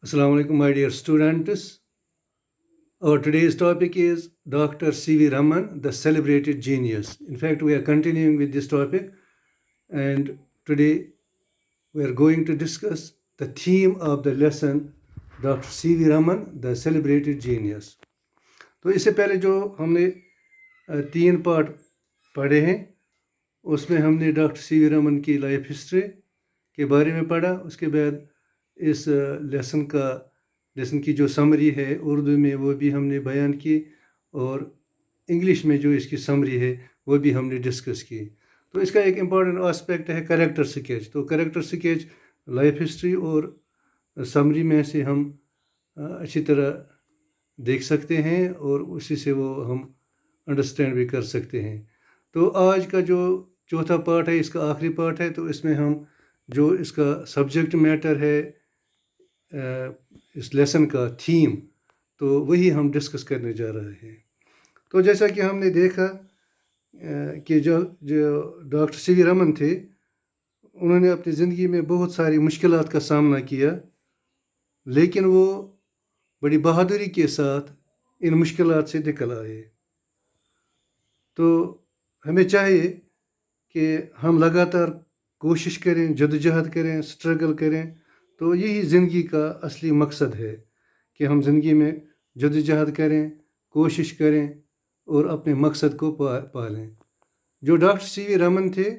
Assalamu alaikum, my dear students. Our today's topic is Dr. C.V. Raman, the celebrated genius. In fact, we are continuing with this topic, and today we are going to discuss the theme of the lesson, Dr. C.V. Raman, the celebrated genius. तो इससे पहले जो हमने 3 part पढ़े हैं, उसमें हमने doctor CV. Raman की लाइफ हिस्ट्री के बारे में पढ़ा। उसके बाद इस लेसन की जो समरी है उर्दू में वो भी हमने बयान की, और इंग्लिश में जो इसकी समरी है वो भी हमने डिस्कस की। तो इसका एक इम्पॉर्टेंट एस्पेक्ट है कैरेक्टर स्केच। तो कैरेक्टर स्केच, लाइफ हिस्ट्री और समरी में से हम अच्छी तरह देख सकते हैं और उसी से वो हम अंडरस्टैंड भी कर सकते हैं। तो आज का जो चौथा पार्ट है, इसका आखिरी पार्ट है, तो इसमें हम जो इसका सब्जेक्ट मैटर है, इस लेसन का थीम, तो वही हम डिस्कस करने जा रहे हैं। तो जैसा कि हमने देखा कि जो डॉक्टर सी.वी. रमन थे, उन्होंने अपनी ज़िंदगी में बहुत सारी मुश्किलात का सामना किया, लेकिन वो बड़ी बहादुरी के साथ इन मुश्किलात से निकल आए। तो हमें चाहिए कि हम लगातार कोशिश करें, जद्दोजहद करें, स्ट्रगल करें। तो यही ज़िंदगी का असली मकसद है कि हम ज़िंदगी में जद्दोजहद करें, कोशिश करें और अपने मकसद को पालें। जो डॉक्टर सी.वी. रमन थे,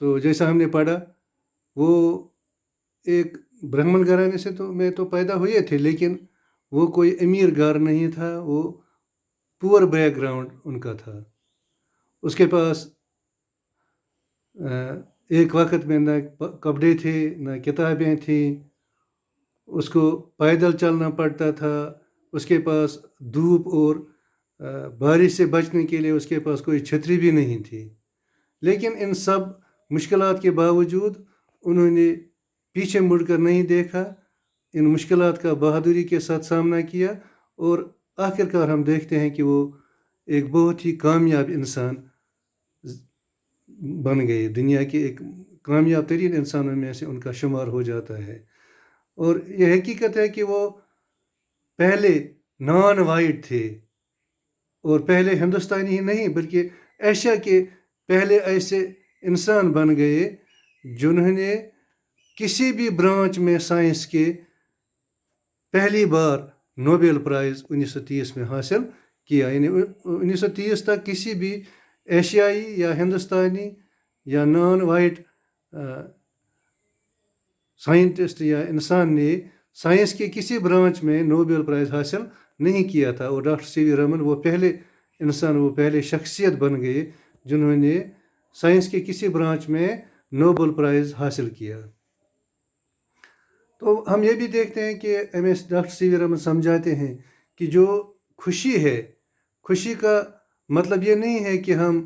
तो जैसा हमने पढ़ा, वो एक ब्राह्मण घराने से तो पैदा हुए थे, लेकिन वो कोई अमीर घर नहीं था, वो पुअर बैकग्राउंड उनका था। उसके पास एक वक्त में न कपड़े थे, न किताबें थी, उसको पैदल चलना पड़ता था। उसके पास धूप और बारिश से बचने के लिए उसके पास कोई छतरी भी नहीं थी। लेकिन इन सब मुश्किलात के बावजूद उन्होंने पीछे मुड़कर नहीं देखा, इन मुश्किलात का बहादुरी के साथ सामना किया, और आखिरकार हम देखते हैं कि वो एक बहुत ही कामयाब इंसान बन गए। दुनिया के एक कामयाब तरीन इंसानों में से उनका शुमार हो जाता है। और यह हकीकत है कि वो पहले नॉन वाइट थे, और पहले हिंदुस्तानी ही नहीं बल्कि एशिया के पहले ऐसे इंसान बन गए जिन्होंने किसी भी ब्रांच में साइंस के पहली बार नोबेल प्राइज़ 1930 में हासिल किया। यानी 1930 तक किसी भी एशियाई या हिंदुस्तानी या नॉन वाइट साइंटिस्ट या इंसान ने साइंस के किसी ब्रांच में नोबेल प्राइज़ हासिल नहीं किया था। और डॉक्टर सी.वी. रमन वो पहले इंसान, वो पहले शख्सियत बन गए जिन्होंने साइंस के किसी ब्रांच में नोबेल प्राइज़ हासिल किया। तो हम ये भी देखते हैं कि डॉक्टर सी.वी. रमन समझाते हैं कि जो खुशी है, खुशी का मतलब ये नहीं है कि हम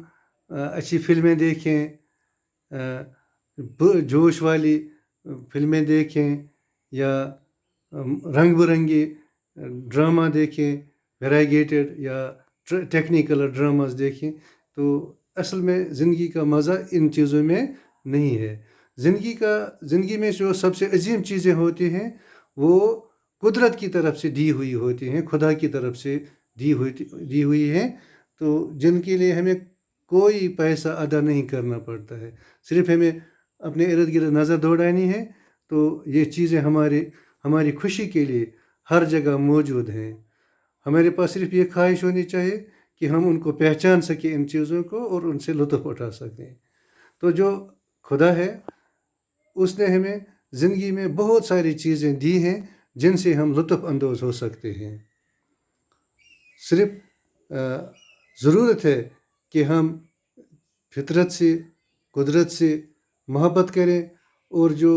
अच्छी फिल्में देखें, जोश वाली फिल्में देखें या रंग बिरंगी ड्रामा देखें, वेराइगेटेड या टेक्निकल ड्रामास देखें। तो असल में ज़िंदगी का मज़ा इन चीज़ों में नहीं है। ज़िंदगी में जो सबसे अजीम चीज़ें होती हैं वो कुदरत की तरफ से दी हुई होती हैं, खुदा की तरफ से दी हुई हैं, तो जिनके लिए हमें कोई पैसा अदा नहीं करना पड़ता है। सिर्फ हमें अपने इर्द गिर्द नज़र दौड़ानी है, तो ये चीज़ें हमारी खुशी के लिए हर जगह मौजूद हैं। हमारे पास सिर्फ ये ख्वाहिश होनी चाहिए कि हम उनको पहचान सकें, इन चीज़ों को, और उनसे लुत्फ़ उठा सकें। तो जो खुदा है उसने हमें ज़िंदगी में बहुत सारी चीज़ें दी हैं जिनसे हम लुत्फ़ अंदोज़ हो सकते हैं। सिर्फ ज़रूरत है कि हम फितरत से, कुदरत से मोहब्बत करें, और जो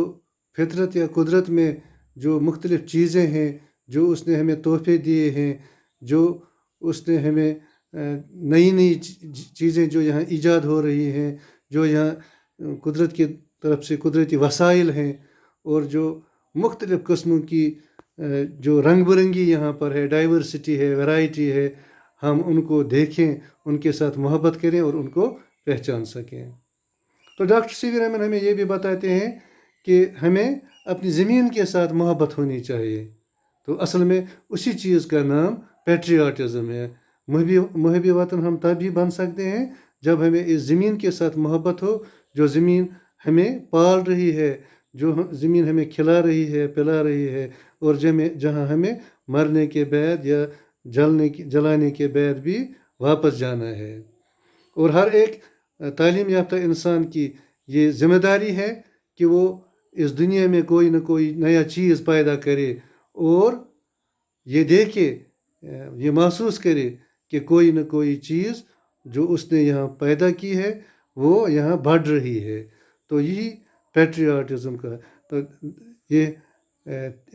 फितरत या कुदरत में जो मुख्तलिफ़ चीज़ें हैं, जो उसने हमें तोहफ़े दिए हैं, जो उसने हमें नई चीज़ें जो यहाँ ईजाद हो रही हैं, जो यहाँ कुदरत की तरफ से कुदरती वसाइल हैं, और जो मुख्तलिफ़ किस्मों की जो रंग बिरंगी यहाँ पर है, डाइवर्सिटी है, वैरायटी है, हम उनको देखें, उनके साथ मोहब्बत करें और उनको पहचान सकें। तो डॉक्टर सी.वी. रमन हमें ये भी बताते हैं کہ ہمیں اپنی زمین کے ساتھ محبت ہونی چاہیے. تو اصل میں اسی چیز کا نام پیٹریاٹزم ہے. محب وطن ہم تب ہی بن سکتے ہیں جب ہمیں اس زمین کے ساتھ محبت ہو جو زمین ہمیں پال رہی ہے، جو زمین ہمیں کھلا رہی ہے، پلا رہی ہے، اور جہاں ہمیں مرنے کے بعد یا جلانے کے بعد بھی واپس جانا ہے. اور ہر ایک تعلیم یافتہ انسان کی یہ ذمہ داری ہے کہ وہ اس دنیا میں کوئی نہ کوئی نیا چیز پیدا کرے اور یہ دیکھے، یہ محسوس کرے کہ کوئی نہ کوئی چیز جو اس نے یہاں پیدا کی ہے وہ یہاں بڑھ رہی ہے. تو یہی پیٹریاٹزم کا، تو یہ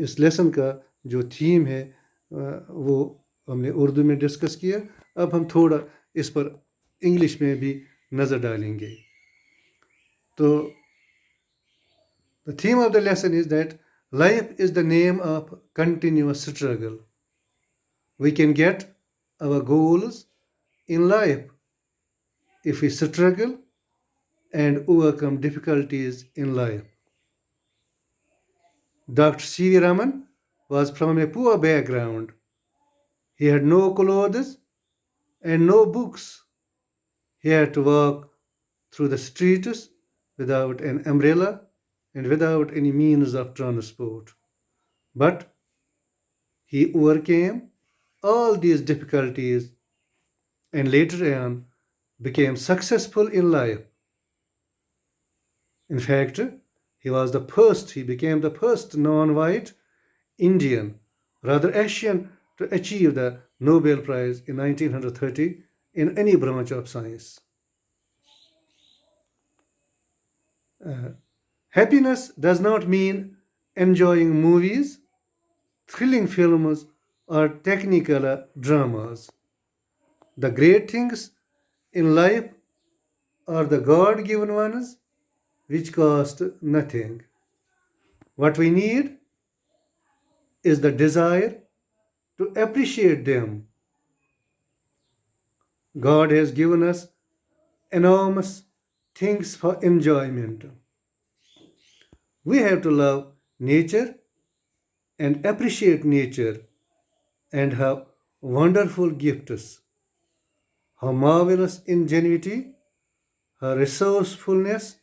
اس لیسن کا جو تھیم ہے وہ ہم نے اردو میں ڈسکس کیا. اب ہم تھوڑا اس پر انگلش میں بھی نظر ڈالیں گے. تو the theme of the lesson is that life is the name of continuous struggle. We can get our goals in life if we struggle and overcome difficulties in life. Dr. C.V. Raman was from a poor background. He had no clothes and no books. He had to walk through the streets without an umbrella and without any means of transport. But he overcame all these difficulties and later on became successful in life. In fact, he became the first non-white Indian, rather Asian, to achieve the Nobel Prize in 1930 in any branch of science. Happiness does not mean enjoying movies, thrilling films, or technicolor dramas. The great things in life are the God-given ones which cost nothing. What we need is the desire to appreciate them. God has given us enormous things for enjoyment. We have to love nature and appreciate nature and her wonderful gifts, her marvelous ingenuity, her resourcefulness,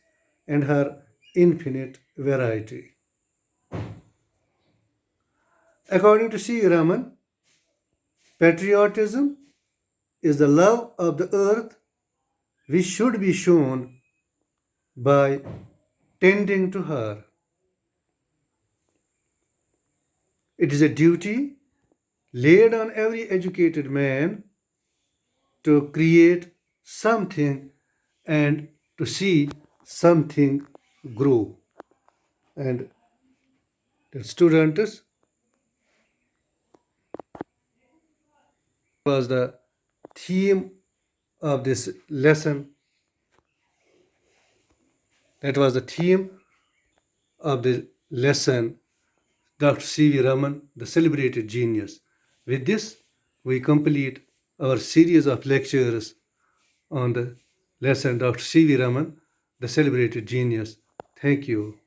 and her infinite variety. According to C. Raman, patriotism is the love of the earth which should be shown by tending to her. It is a duty laid on every educated man to create something and to see something grow. And the students was the theme of this lesson. That was the theme of the lesson, Dr. C.V. Raman, the celebrated genius. With this, we complete our series of lectures on the lesson Dr. C.V. Raman, the celebrated genius. Thank you.